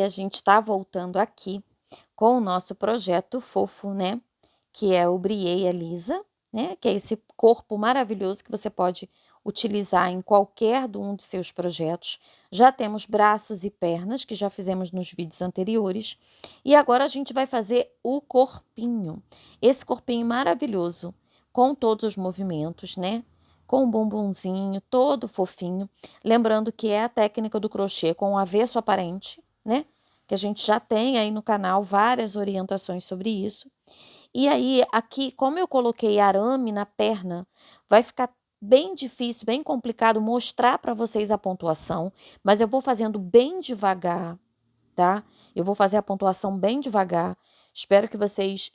a gente está voltando aqui com o nosso projeto fofo, né? Que é o Brie a Lisa, né? Que é esse corpo maravilhoso que você pode utilizar em qualquer um dos seus projetos. Já temos braços e pernas, que já fizemos nos vídeos anteriores. E agora a gente vai fazer o corpinho. Esse corpinho maravilhoso, com todos os movimentos, né? Com o bumbumzinho todo fofinho. Lembrando que é a técnica do crochê com o avesso aparente, né? Que a gente já tem aí no canal várias orientações sobre isso. E aí, aqui, como eu coloquei arame na perna, vai ficar bem difícil, bem complicado mostrar para vocês a pontuação, mas eu vou fazendo bem devagar, tá? Eu vou fazer a pontuação bem devagar. Espero que vocês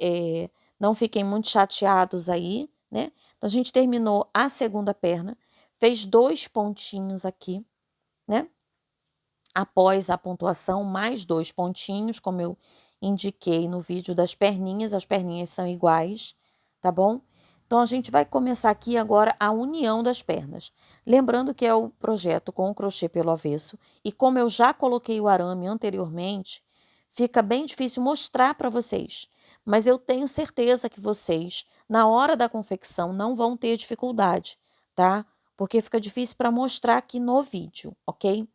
não fiquem muito chateados aí, né? Então, a gente terminou a segunda perna, fez 2 pontinhos aqui, né? Após a pontuação, mais 2 pontinhos, como eu indiquei no vídeo das perninhas, as perninhas são iguais, tá bom? Então, a gente vai começar aqui agora a união das pernas. Lembrando que é o projeto com o crochê pelo avesso, e como eu já coloquei o arame anteriormente, fica bem difícil mostrar para vocês. Mas eu tenho certeza que vocês, na hora da confecção, não vão ter dificuldade, tá? Porque fica difícil para mostrar aqui no vídeo, ok?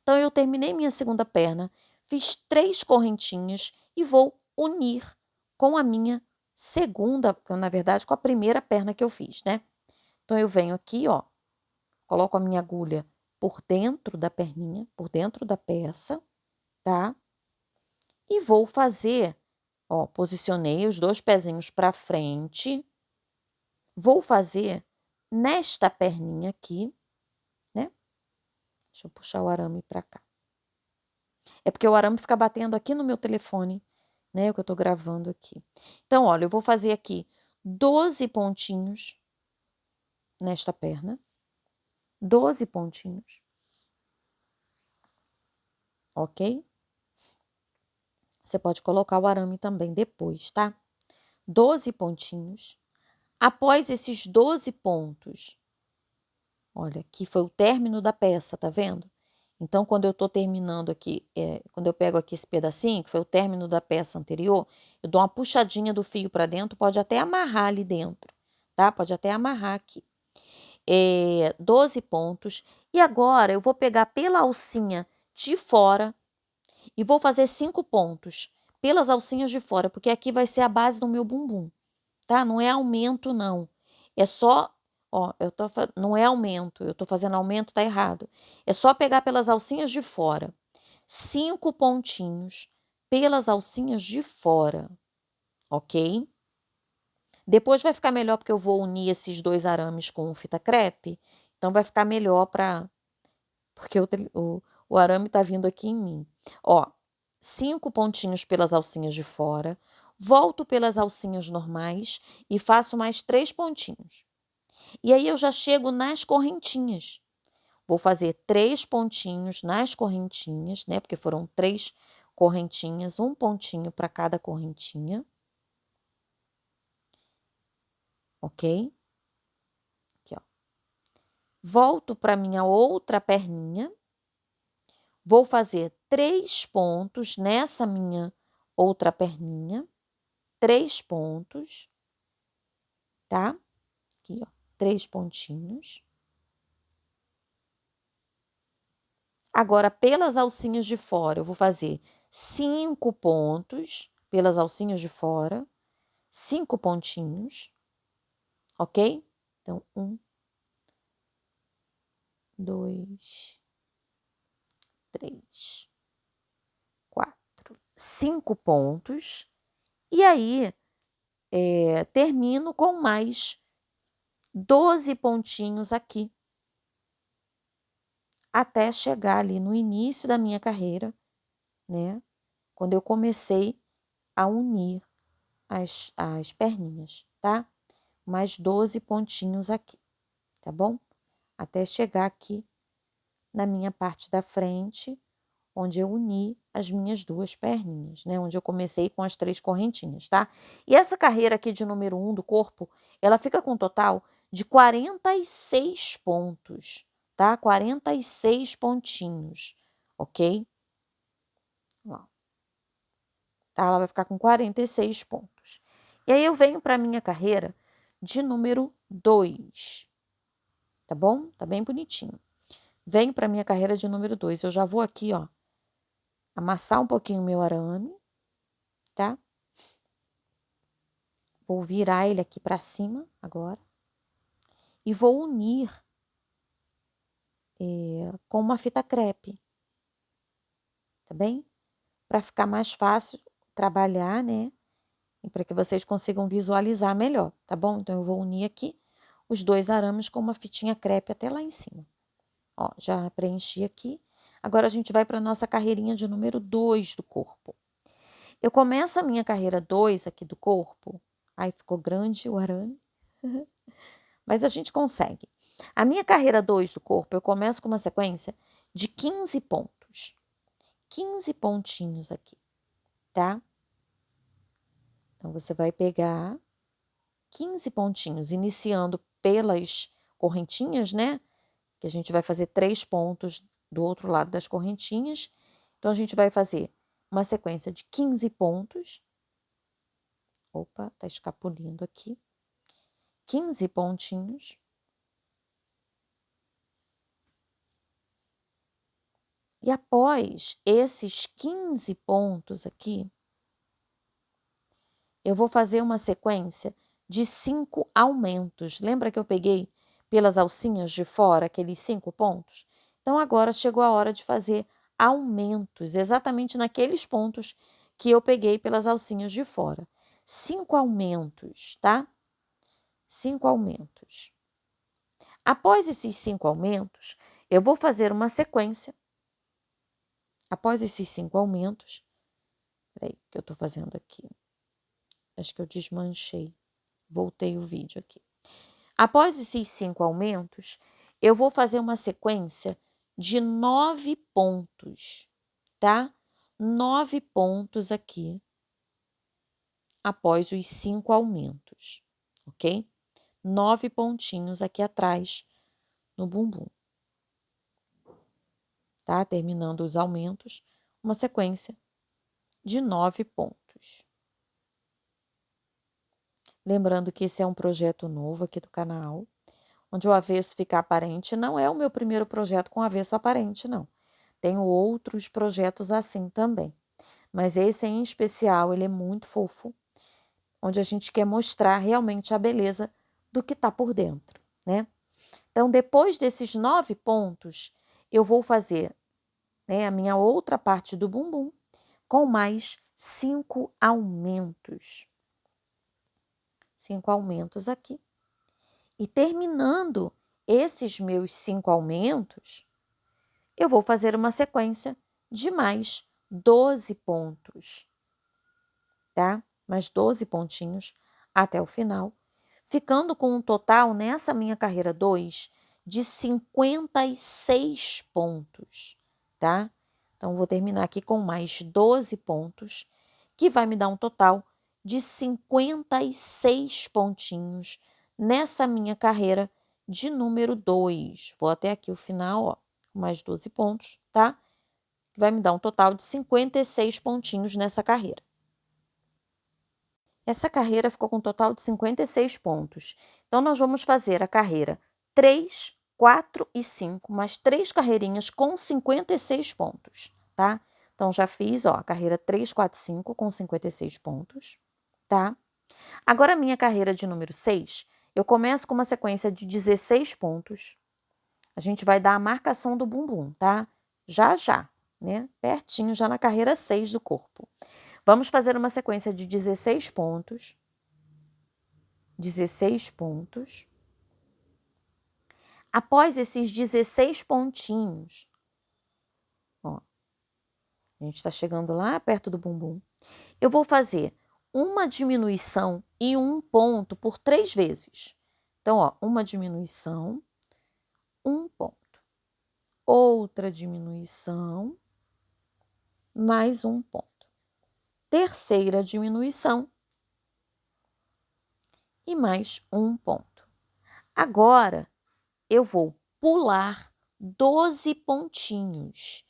Então, eu terminei minha segunda perna, fiz 3 correntinhas e vou unir com a minha segunda, na verdade, com a primeira perna que eu fiz, né? Então, eu venho aqui, ó, coloco a minha agulha por dentro da perninha, por dentro da peça, tá? E vou fazer, ó, posicionei os 2 pezinhos para frente, vou fazer nesta perninha aqui, né? Deixa eu puxar o arame para cá. É porque o arame fica batendo aqui no meu telefone, né? O que eu tô gravando aqui. Então, olha, eu vou fazer aqui 12 pontinhos nesta perna. 12 pontinhos. Ok? Você pode colocar o arame também depois, tá? 12 pontinhos. Após esses 12 pontos, olha, aqui foi o término da peça, tá vendo? Então, quando eu tô terminando aqui, quando eu pego aqui esse pedacinho, que foi o término da peça anterior, eu dou uma puxadinha do fio para dentro, pode até amarrar ali dentro, tá? Pode até amarrar aqui. 12 pontos. E agora eu vou pegar pela alcinha de fora e vou fazer 5 pontos pelas alcinhas de fora, porque aqui vai ser a base do meu bumbum, tá? Não é aumento, não. É só, ó, não é aumento, eu tô fazendo aumento, tá errado. É só pegar pelas alcinhas de fora. 5 pontinhos pelas alcinhas de fora, ok? Depois vai ficar melhor porque eu vou unir esses 2 arames com fita crepe, então vai ficar melhor porque o arame tá vindo aqui em mim. Ó, 5 pontinhos pelas alcinhas de fora, volto pelas alcinhas normais e faço mais 3 pontinhos. E aí eu já chego nas correntinhas. Vou fazer 3 pontinhos nas correntinhas, né? Porque foram 3 correntinhas, um pontinho para cada correntinha. Ok? Aqui, ó. Volto para minha outra perninha. Vou fazer 3 pontos nessa minha outra perninha. 3 pontos, tá? Aqui, ó, 3 pontinhos. Agora, pelas alcinhas de fora, eu vou fazer 5 pontos pelas alcinhas de fora, 5 pontinhos, ok? Então, 1, 2, 3, 4, 5 pontos. E aí, termino com mais 12 pontinhos aqui, até chegar ali no início da minha carreira, né? Quando eu comecei a unir as perninhas, tá? Mais 12 pontinhos aqui, tá bom? Até chegar aqui na minha parte da frente, onde eu uni as minhas 2 perninhas, né? Onde eu comecei com as 3 correntinhas, tá? E essa carreira aqui de número 1 do corpo, ela fica com um total de 46 pontos, tá? 46 pontinhos, ok? Ó. tá? Ela vai ficar com 46 pontos. E aí eu venho para a minha carreira de número 2, tá bom? Tá bem bonitinho. Venho para a minha carreira de número 2. Eu já vou aqui, ó, amassar um pouquinho o meu arame, tá? Vou virar ele aqui para cima agora. E vou unir com uma fita crepe, tá bem? Para ficar mais fácil trabalhar, né? E para que vocês consigam visualizar melhor, tá bom? Então, eu vou unir aqui os 2 arames com uma fitinha crepe até lá em cima. Ó, já preenchi aqui. Agora, a gente vai para a nossa carreirinha de número 2 do corpo. Eu começo a minha carreira 2 aqui do corpo. Ai, ficou grande o arame. Mas a gente consegue. A minha carreira 2 do corpo, eu começo com uma sequência de 15 pontos. 15 pontinhos aqui, tá? Então, você vai pegar 15 pontinhos, iniciando pelas correntinhas, né? Que a gente vai fazer 3 pontos do outro lado das correntinhas. Então, a gente vai fazer uma sequência de 15 pontos. Opa, tá escapulindo aqui. 15 pontinhos. E após esses 15 pontos aqui, eu vou fazer uma sequência de 5 aumentos. Lembra que eu peguei pelas alcinhas de fora aqueles 5 pontos? Então, agora chegou a hora de fazer aumentos, exatamente naqueles pontos que eu peguei pelas alcinhas de fora. 5 aumentos, tá? 5 aumentos. Após esses 5 aumentos, eu vou fazer uma sequência. Após esses 5 aumentos, peraí, o que eu tô fazendo aqui? Acho que eu desmanchei. Voltei o vídeo aqui. Após esses 5 aumentos, eu vou fazer uma sequência de 9 pontos, tá? 9 pontos aqui, após os 5 aumentos, ok? 9 pontinhos aqui atrás no bumbum, tá? Terminando os aumentos, uma sequência de 9 pontos. Lembrando que esse é um projeto novo aqui do canal, onde o avesso fica aparente. Não é o meu primeiro projeto com avesso aparente, não. Tenho outros projetos assim também. Mas esse em especial, ele é muito fofo, onde a gente quer mostrar realmente a beleza do que está por dentro, né? Então, depois desses 9 pontos, eu vou fazer, né, a minha outra parte do bumbum com mais 5 aumentos. 5 aumentos aqui. E terminando esses meus 5 aumentos, eu vou fazer uma sequência de mais 12 pontos, tá? Mais 12 pontinhos até o final, ficando com um total nessa minha carreira 2 de 56 pontos, tá? Então, vou terminar aqui com mais 12 pontos, que vai me dar um total de 56 pontinhos nessa minha carreira de número 2. Vou até aqui o final, ó, mais 12 pontos, tá? Que vai me dar um total de 56 pontinhos nessa carreira. Essa carreira ficou com um total de 56 pontos. Então, nós vamos fazer a carreira 3, 4 e 5, mais 3 carreirinhas com 56 pontos, tá? Então, já fiz, ó, a carreira 3, 4, 5 com 56 pontos, tá? Agora, a minha carreira de número 6, eu começo com uma sequência de 16 pontos. A gente vai dar a marcação do bumbum, tá? Já, já, né? Pertinho, já na carreira 6 do corpo. Vamos fazer uma sequência de 16 pontos. 16 pontos. Após esses 16 pontinhos, ó, a gente está chegando lá perto do bumbum, eu vou fazer uma diminuição e um ponto por 3 vezes. Então, ó, uma diminuição, um ponto. Outra diminuição, mais um ponto. Terceira diminuição e mais um ponto. Agora, eu vou pular 12 pontinhos.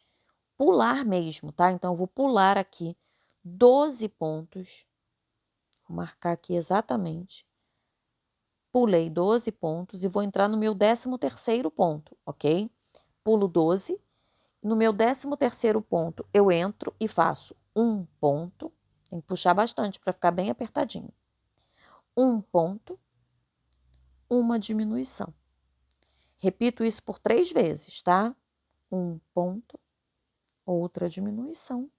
Pular mesmo, tá? Então, eu vou pular aqui 12 pontos. Vou marcar aqui exatamente. Pulei 12 pontos e vou entrar no meu 13º ponto, ok? Pulo 12. No meu 13º ponto, eu entro e faço um ponto. Tem que puxar bastante para ficar bem apertadinho. Um ponto, uma diminuição. Repito isso por 3 vezes, tá? Um ponto, outra diminuição.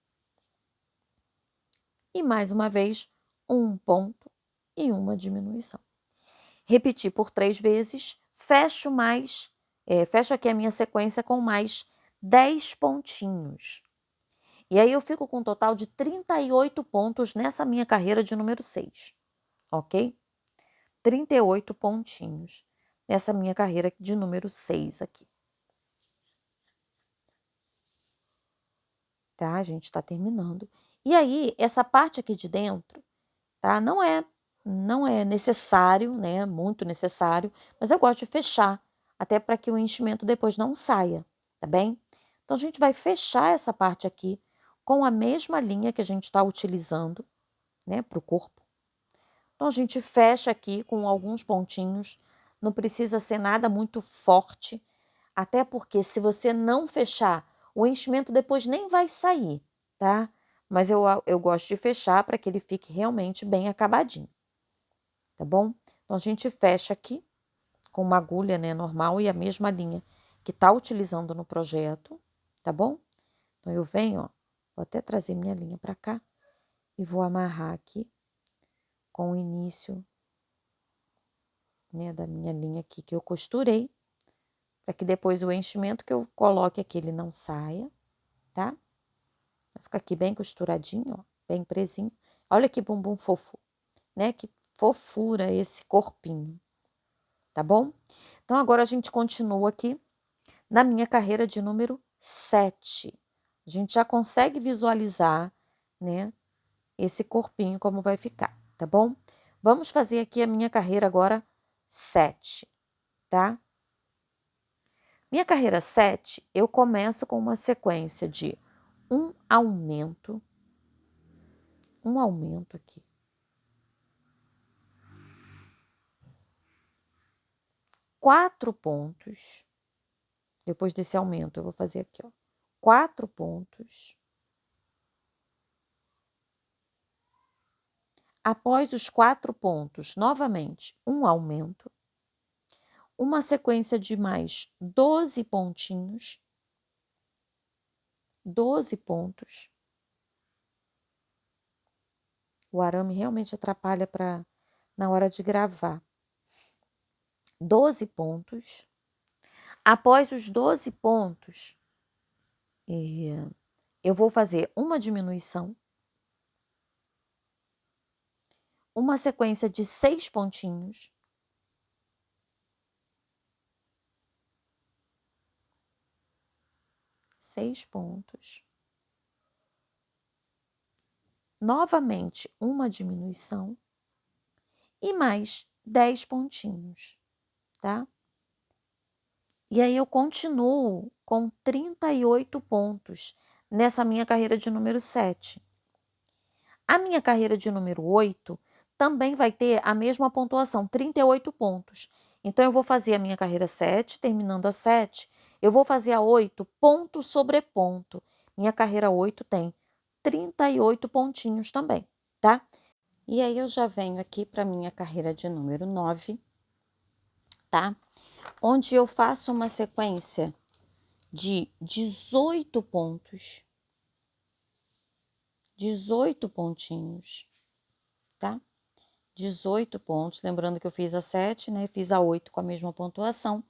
E mais uma vez, um ponto e uma diminuição. Repeti por 3 vezes, fecho aqui a minha sequência com mais 10 pontinhos. E aí eu fico com um total de 38 pontos nessa minha carreira de número 6, ok? 38 pontinhos nessa minha carreira de número 6 aqui. Tá? A gente tá terminando. E aí, essa parte aqui de dentro, tá? Não é necessário, né? Muito necessário, mas eu gosto de fechar, até para que o enchimento depois não saia, tá bem? Então, a gente vai fechar essa parte aqui com a mesma linha que a gente está utilizando, né? Para o corpo. Então, a gente fecha aqui com alguns pontinhos, não precisa ser nada muito forte, até porque se você não fechar, o enchimento depois nem vai sair, tá? Mas eu gosto de fechar para que ele fique realmente bem acabadinho, tá bom? Então, a gente fecha aqui com uma agulha, né, normal e a mesma linha que tá utilizando no projeto, tá bom? Então, eu venho, ó, vou até trazer minha linha para cá e vou amarrar aqui com o início, né, da minha linha aqui que eu costurei, para que depois o enchimento que eu coloque aqui ele não saia, tá? Fica aqui bem costuradinho, ó, bem presinho. Olha que bumbum fofo, né? Que fofura esse corpinho, tá bom? Então, agora a gente continua aqui na minha carreira de número 7. A gente já consegue visualizar, né? Esse corpinho como vai ficar, tá bom? Vamos fazer aqui a minha carreira agora 7, tá? Minha carreira 7, eu começo com uma sequência de um aumento aqui. 4 pontos. Depois desse aumento, eu vou fazer aqui, ó. 4 pontos. Após os 4 pontos, novamente, um aumento. Uma sequência de mais 12 pontinhos. 12 pontos. O arame realmente atrapalha na hora de gravar. 12 pontos. Após os 12 pontos, eu vou fazer uma diminuição. Uma sequência de 6 pontinhos. 6 pontos. Novamente, uma diminuição. E mais 10 pontinhos, tá? E aí eu continuo com 38 pontos nessa minha carreira de número 7. A minha carreira de número 8 também vai ter a mesma pontuação, 38 pontos. Então, eu vou fazer a minha carreira 7, terminando a 7, eu vou fazer a 8 ponto sobre ponto. Minha carreira 8 tem 38 pontinhos também, tá? E aí, eu já venho aqui para minha carreira de número 9, tá? Onde eu faço uma sequência de 18 pontos, 18 pontinhos, tá? 18 pontos, lembrando que eu fiz a 7, né? Fiz a 8 com a mesma pontuação.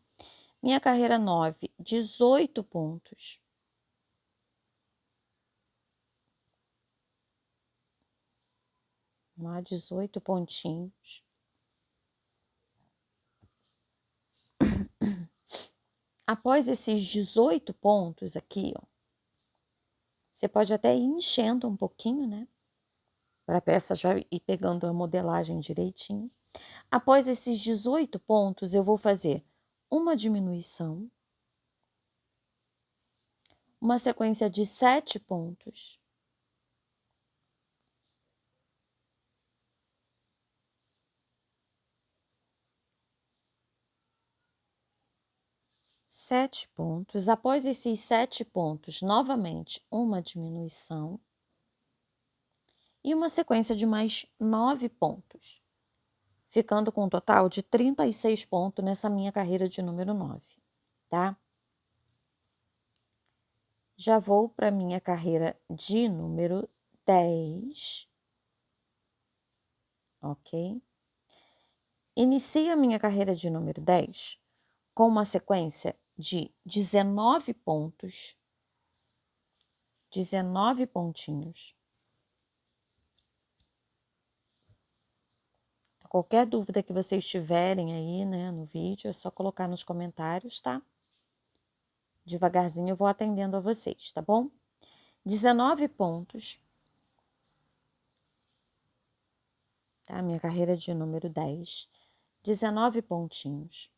Minha carreira 9, 18 pontos. Vamos lá, 18 pontinhos. Após esses 18 pontos aqui, ó, você pode até ir enchendo um pouquinho, né? Para a peça já ir pegando a modelagem direitinho. Após esses 18 pontos, eu vou fazer uma diminuição, uma sequência de 7 pontos, 7 pontos. Após esses 7 pontos, novamente, uma diminuição. E uma sequência de mais 9 pontos, ficando com um total de 36 pontos nessa minha carreira de número 9, tá? Já vou para minha carreira de número 10, ok? Inicio a minha carreira de número 10 com uma sequência de 19 pontos, 19 pontinhos. Qualquer dúvida que vocês tiverem aí, né, no vídeo, é só colocar nos comentários, tá? Devagarzinho eu vou atendendo a vocês, tá bom? 19 pontos, tá? Minha carreira de número 10, 19 pontinhos.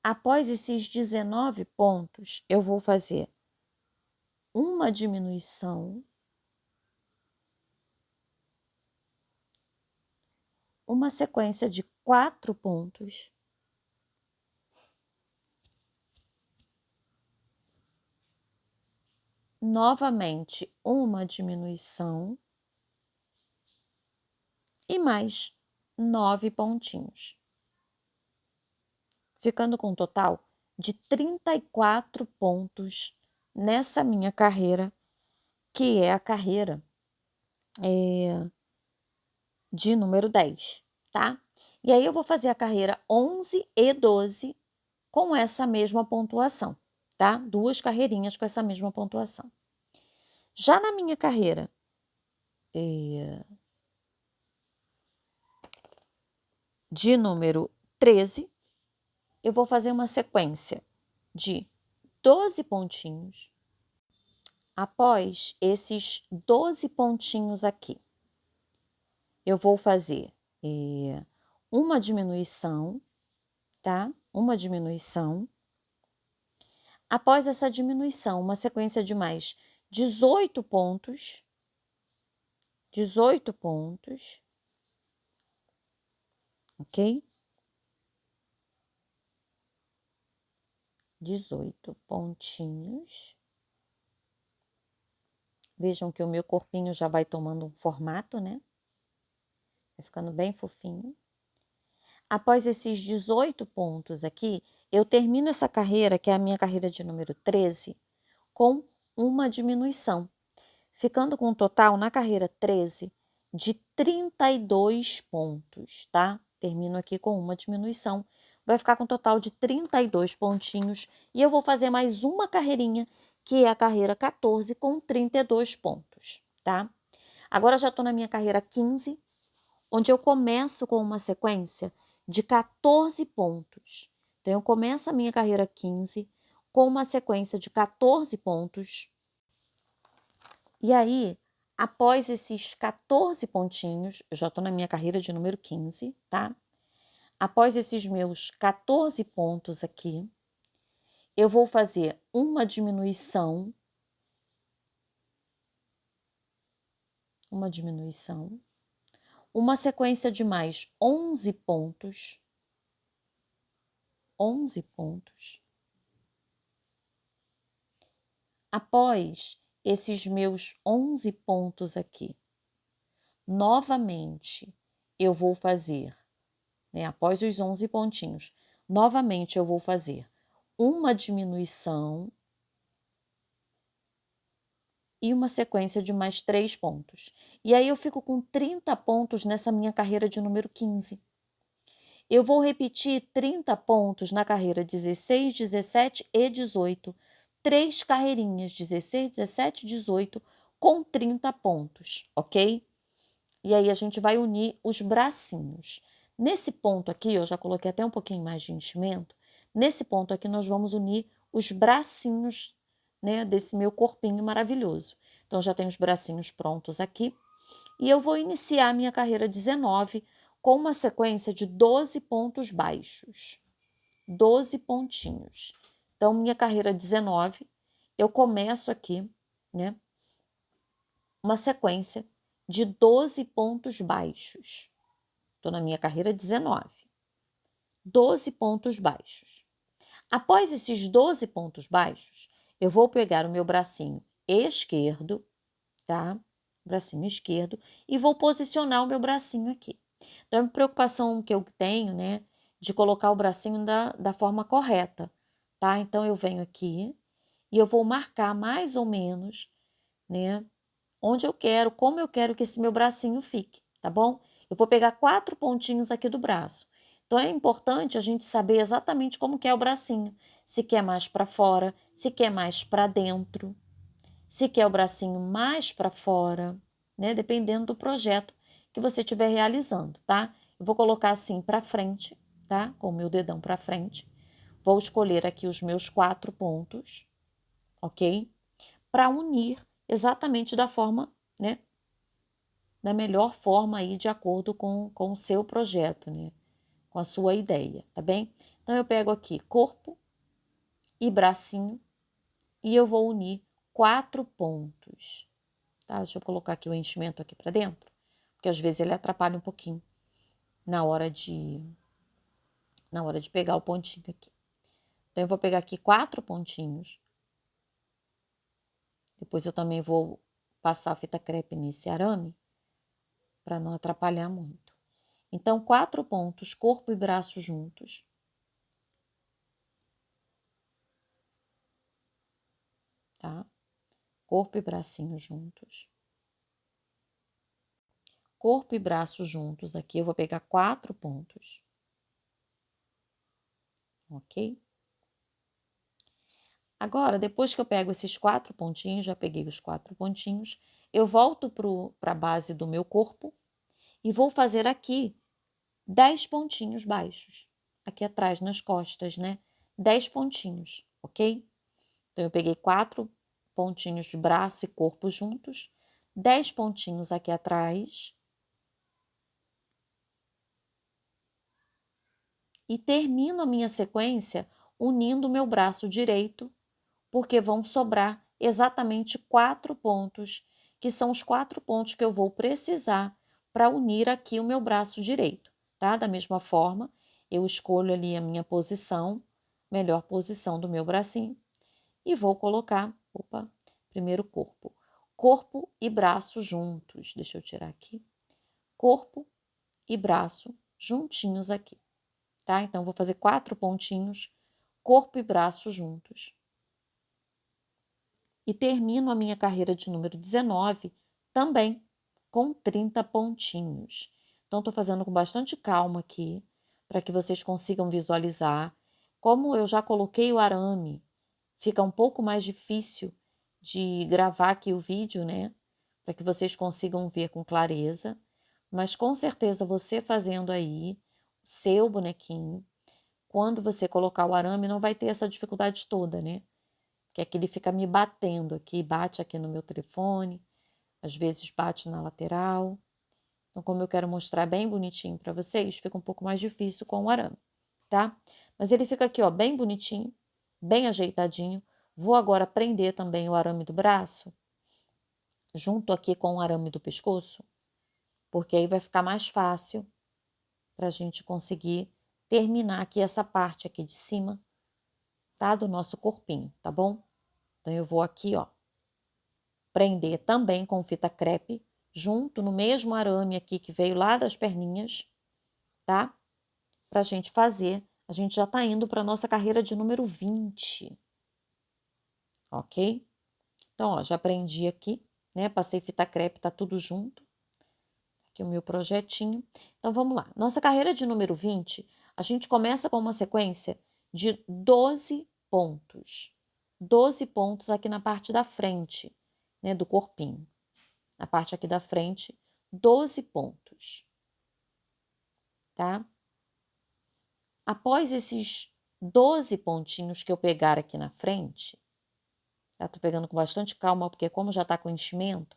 Após esses 19 pontos, eu vou fazer uma diminuição, uma sequência de 4 pontos, novamente uma diminuição e mais 9 pontinhos, ficando com um total de 34 pontos nessa minha carreira, que é a carreira de número 10, tá? E aí eu vou fazer a carreira 11 e 12 com essa mesma pontuação, tá? 2 carreirinhas com essa mesma pontuação. Já na minha carreira de número 13, eu vou fazer uma sequência de 12 pontinhos. Após esses 12 pontinhos aqui, eu vou fazer uma diminuição, tá? Uma diminuição. Após essa diminuição, uma sequência de mais 18 pontos. 18 pontos. Ok? 18 pontinhos. Vejam que o meu corpinho já vai tomando um formato, né? Vai ficando bem fofinho. Após esses 18 pontos aqui, eu termino essa carreira, que é a minha carreira de número 13, com uma diminuição, ficando com um total na carreira 13 de 32 pontos, tá? Termino aqui com uma diminuição, vai ficar com um total de 32 pontinhos e eu vou fazer mais uma carreirinha, que é a carreira 14 com 32 pontos, tá? Agora já tô na minha carreira 15, onde eu começo com uma sequência de 14 pontos. Então, eu começo a minha carreira 15 com uma sequência de 14 pontos. E aí, após esses 14 pontinhos, eu já estou na minha carreira de número 15, tá? Após esses meus 14 pontos aqui, eu vou fazer uma diminuição. Uma sequência de mais 11 pontos. 11 pontos. Após esses meus 11 pontos aqui, novamente eu vou fazer, né, após os 11 pontinhos, novamente eu vou fazer uma diminuição e uma sequência de mais 3 pontos. E aí eu fico com 30 pontos nessa minha carreira de número 15. Eu vou repetir 30 pontos na carreira 16, 17 e 18. 3 carreirinhas, 16, 17 e 18, com 30 pontos, ok? E aí a gente vai unir os bracinhos. Nesse ponto aqui, eu já coloquei até um pouquinho mais de enchimento. Nesse ponto aqui, nós vamos unir os bracinhos, né, desse meu corpinho maravilhoso. Então, já tenho os bracinhos prontos aqui. E eu vou iniciar a minha carreira 19 com uma sequência de 12 pontos baixos. 12 pontinhos. Então, minha carreira 19, eu começo aqui, né, uma sequência de 12 pontos baixos. Estou na minha carreira 19. 12 pontos baixos. Após esses 12 pontos baixos, eu vou pegar o meu bracinho esquerdo, tá? Bracinho esquerdo, e vou posicionar o meu bracinho aqui. Então, a preocupação que eu tenho, né, de colocar o bracinho da forma correta, tá? Então, eu venho aqui e eu vou marcar mais ou menos, né, onde eu quero, como eu quero que esse meu bracinho fique, tá bom? Eu vou pegar 4 pontinhos aqui do braço. Então, é importante a gente saber exatamente como que é o bracinho. Se quer mais para fora, se quer mais para dentro, se quer o bracinho mais para fora, né? Dependendo do projeto que você estiver realizando, tá? Eu vou colocar assim para frente, tá? Com o meu dedão para frente. Vou escolher aqui os meus 4 pontos, ok? Para unir exatamente da forma, né? Da melhor forma aí, de acordo com o seu projeto, né? Com a sua ideia, tá bem? Então, eu pego aqui corpo e bracinho e eu vou unir 4 pontos, tá? Deixa eu colocar aqui o enchimento aqui para dentro, porque às vezes ele atrapalha um pouquinho na hora de pegar o pontinho aqui. Então, eu vou pegar aqui 4 pontinhos. Depois eu também vou passar a fita crepe nesse arame para não atrapalhar muito. Então, 4 pontos, corpo e braço juntos. Tá? Corpo e bracinho juntos. Corpo e braço juntos. Aqui eu vou pegar 4 pontos. Ok? Agora, depois que eu pego esses 4 pontinhos, já peguei os 4 pontinhos, eu volto para a base do meu corpo e vou fazer aqui 10 pontinhos baixos. Aqui atrás, nas costas, né? 10 pontinhos, ok? Então, eu peguei 4 pontinhos de braço e corpo juntos, 10 pontinhos aqui atrás. E termino a minha sequência unindo o meu braço direito, porque vão sobrar exatamente 4 pontos, que são os 4 pontos que eu vou precisar para unir aqui o meu braço direito, tá? Da mesma forma, eu escolho ali a minha posição, melhor posição do meu bracinho, e vou colocar, primeiro corpo. Corpo e braço juntos. Deixa eu tirar aqui. Corpo e braço juntinhos aqui, tá? Então, vou fazer 4 pontinhos, corpo e braço juntos. E termino a minha carreira de número 19 também com 30 pontinhos. Então, estou fazendo com bastante calma aqui, para que vocês consigam visualizar. Como eu já coloquei o arame, fica um pouco mais difícil de gravar aqui o vídeo, né? Para que vocês consigam ver com clareza. Mas com certeza você fazendo aí o seu bonequinho, quando você colocar o arame, não vai ter essa dificuldade toda, né? Que aqui ele fica me batendo aqui, bate aqui no meu telefone, às vezes bate na lateral. Então, como eu quero mostrar bem bonitinho para vocês, fica um pouco mais difícil com o arame, tá? Mas ele fica aqui, ó, bem bonitinho, bem ajeitadinho. Vou agora prender também o arame do braço, junto aqui com o arame do pescoço, porque aí vai ficar mais fácil para a gente conseguir terminar aqui essa parte aqui de cima, tá? Do nosso corpinho, tá bom? Então, eu vou aqui, ó, prender também com fita crepe, junto no mesmo arame aqui que veio lá das perninhas, tá? Pra gente fazer. A gente já tá indo para nossa carreira de número 20. Ok? Então, ó, já prendi aqui, né? Passei fita crepe, tá tudo junto. Aqui o meu projetinho. Então, vamos lá. Nossa carreira de número 20, a gente começa com uma sequência de 12 pontos. 12 pontos aqui na parte da frente, né, do corpinho. Na parte aqui da frente, 12 pontos, tá? Após esses 12 pontinhos que eu pegar aqui na frente, tá? Tô pegando com bastante calma, porque como já tá com enchimento,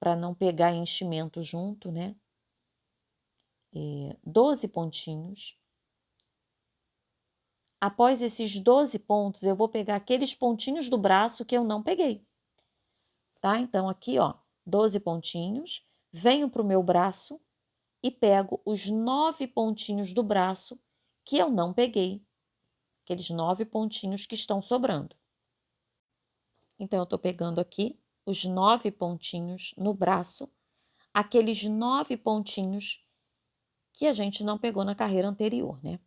para não pegar enchimento junto, né? 12 pontinhos. Após esses 12 pontos, eu vou pegar aqueles pontinhos do braço que eu não peguei, tá? Então, aqui, ó, 12 pontinhos, venho pro meu braço e pego os 9 pontinhos do braço que eu não peguei, aqueles 9 pontinhos que estão sobrando. Então, eu estou pegando aqui os 9 pontinhos no braço, aqueles 9 pontinhos que a gente não pegou na carreira anterior, né?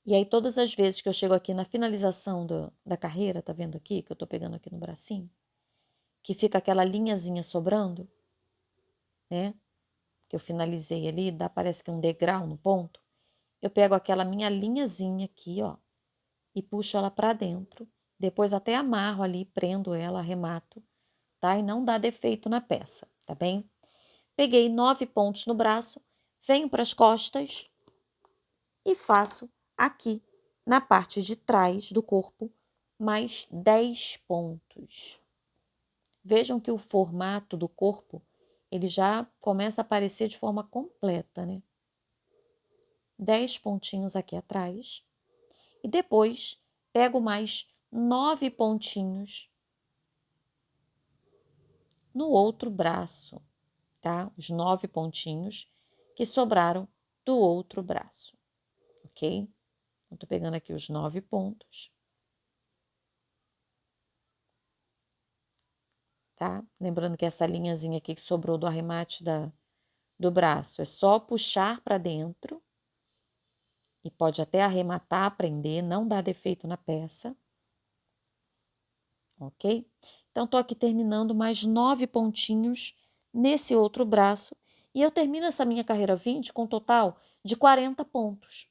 E aí, todas as vezes que eu chego aqui na finalização da carreira, tá vendo aqui, que eu tô pegando aqui no bracinho, que fica aquela linhazinha sobrando, né? Que eu finalizei ali, parece que um degrau no ponto. Eu pego aquela minha linhazinha aqui, ó, e puxo ela pra dentro. Depois até amarro ali, prendo ela, arremato, tá? E não dá defeito na peça, tá bem? Peguei 9 pontos no braço, venho para as costas e faço aqui na parte de trás do corpo mais 10 pontos. Vejam que o formato do corpo, ele já começa a aparecer de forma completa, né? 10 pontinhos aqui atrás. E depois pego mais 9 pontinhos no outro braço, tá? Os 9 pontinhos que sobraram do outro braço, ok? Eu tô pegando aqui os 9 pontos, tá? Lembrando que essa linhazinha aqui que sobrou do arremate do braço é só puxar para dentro e pode até arrematar, prender, não dá defeito na peça, ok? Então, tô aqui terminando mais 9 pontinhos nesse outro braço e eu termino essa minha carreira 20 com um total de 40 pontos.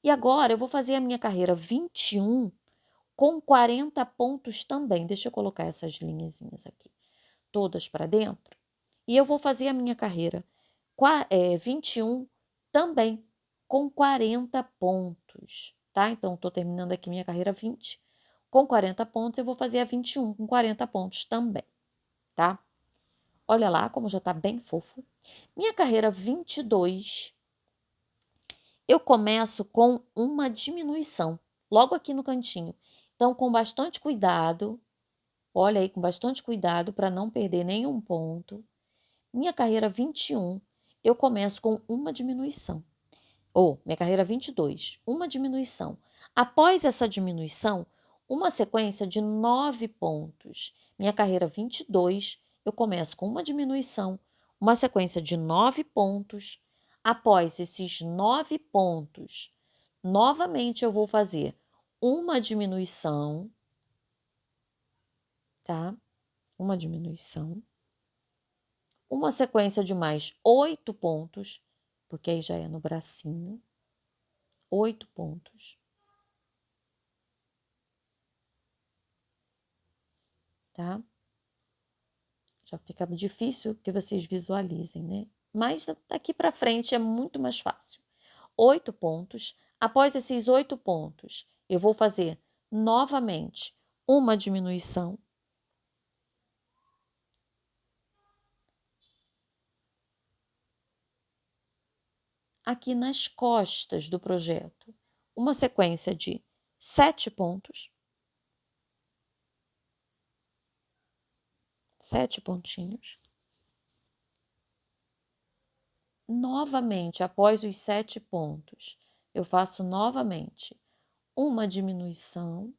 E agora eu vou fazer a minha carreira 21 com 40 pontos também. Deixa eu colocar essas linhazinhas aqui, todas para dentro. E eu vou fazer a minha carreira 21 também com 40 pontos, tá? Então, estou terminando aqui minha carreira 20 com 40 pontos. Eu vou fazer a 21 com 40 pontos também, tá? Olha lá como já tá bem fofo. Minha carreira 22, eu começo com uma diminuição, logo aqui no cantinho. Então, com bastante cuidado, olha aí, com bastante cuidado para não perder nenhum ponto. Minha carreira 21, eu começo com uma diminuição. Ou, minha carreira 22, uma diminuição. Após essa diminuição, uma sequência de 9 pontos. Minha carreira 22, eu começo com uma diminuição, uma sequência de 9 pontos. Após esses 9 pontos, novamente eu vou fazer uma diminuição, tá? Uma diminuição. Uma sequência de mais 8 pontos, porque aí já é no bracinho. 8 pontos. Tá? Já fica difícil que vocês visualizem, né? Mas daqui para frente é muito mais fácil. 8 pontos. Após esses 8 pontos, eu vou fazer novamente uma diminuição. Aqui nas costas do projeto, uma sequência de 7 pontos. 7 pontinhos. Novamente, após os 7 pontos, eu faço novamente uma diminuição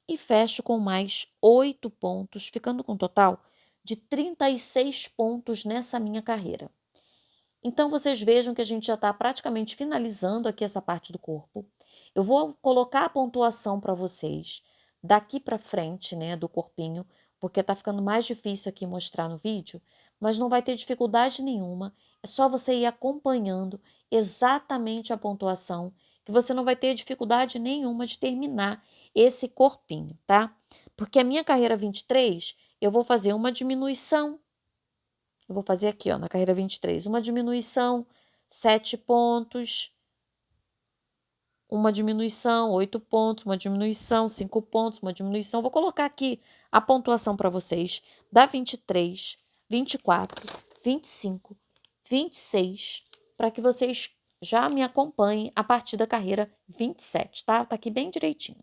e fecho com mais 8 pontos, ficando com um total de 36 pontos nessa minha carreira. Então, vocês vejam que a gente já está praticamente finalizando aqui essa parte do corpo. Eu vou colocar a pontuação para vocês daqui para frente, né, do corpinho, porque tá ficando mais difícil aqui mostrar no vídeo, mas não vai ter dificuldade nenhuma. É só você ir acompanhando exatamente a pontuação, que você não vai ter dificuldade nenhuma de terminar esse corpinho, tá? Porque a minha carreira 23, eu vou fazer uma diminuição. Eu vou fazer aqui, ó, na carreira 23, uma diminuição, 7 pontos, uma diminuição, 8 pontos, uma diminuição, 5 pontos, uma diminuição. Vou colocar aqui a pontuação para vocês da 23, 24, 25, 26, para que vocês já me acompanhem a partir da carreira 27, tá? Tá aqui bem direitinho.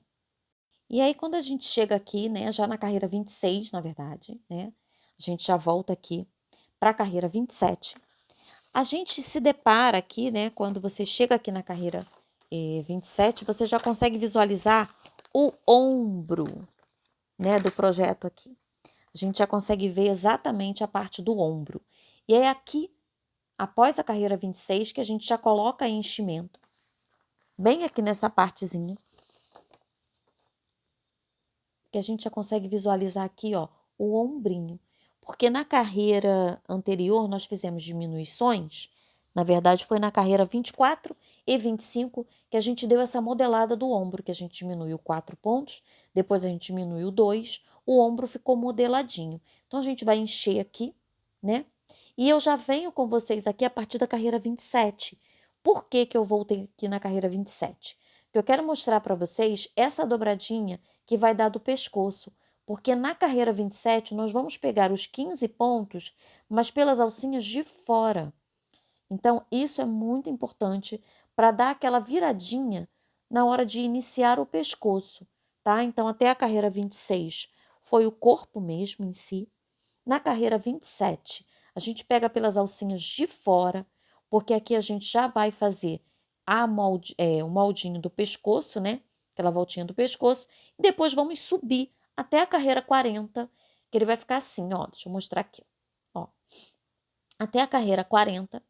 E aí, quando a gente chega aqui, né, já na carreira 26, na verdade, né, a gente já volta aqui para a carreira 27. A gente se depara aqui, né, quando você chega aqui na carreira 27, você já consegue visualizar o ombro, né, do projeto aqui. A gente já consegue ver exatamente a parte do ombro. E é aqui, após a carreira 26, que a gente já coloca enchimento. Bem aqui nessa partezinha. Que a gente já consegue visualizar aqui, ó, o ombrinho. Porque na carreira anterior nós fizemos diminuições. Na verdade, foi na carreira 24 e 25 que a gente deu essa modelada do ombro, que a gente diminuiu 4 pontos, depois a gente diminuiu 2, o ombro ficou modeladinho. Então, a gente vai encher aqui, né? E eu já venho com vocês aqui a partir da carreira 27. Por que que eu voltei aqui na carreira 27? Porque eu quero mostrar para vocês essa dobradinha que vai dar do pescoço. Porque na carreira 27 nós vamos pegar os 15 pontos, mas pelas alcinhas de fora. Então, isso é muito importante para dar aquela viradinha na hora de iniciar o pescoço, tá? Então, até a carreira 26 foi o corpo mesmo em si. Na carreira 27, a gente pega pelas alcinhas de fora, porque aqui a gente já vai fazer o moldinho do pescoço, né? Aquela voltinha do pescoço. E depois vamos subir até a carreira 40, que ele vai ficar assim, ó. Deixa eu mostrar aqui, ó. Até a carreira 40,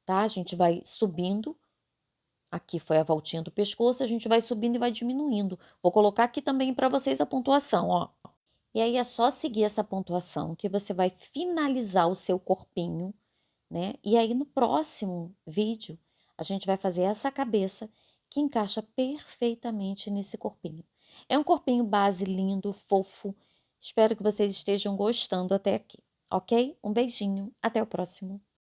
tá? A gente vai subindo. Aqui foi a voltinha do pescoço, a gente vai subindo e vai diminuindo. Vou colocar aqui também para vocês a pontuação, ó. E aí é só seguir essa pontuação que você vai finalizar o seu corpinho, né? E aí no próximo vídeo a gente vai fazer essa cabeça que encaixa perfeitamente nesse corpinho. É um corpinho base lindo, fofo. Espero que vocês estejam gostando até aqui, ok? Um beijinho, até o próximo.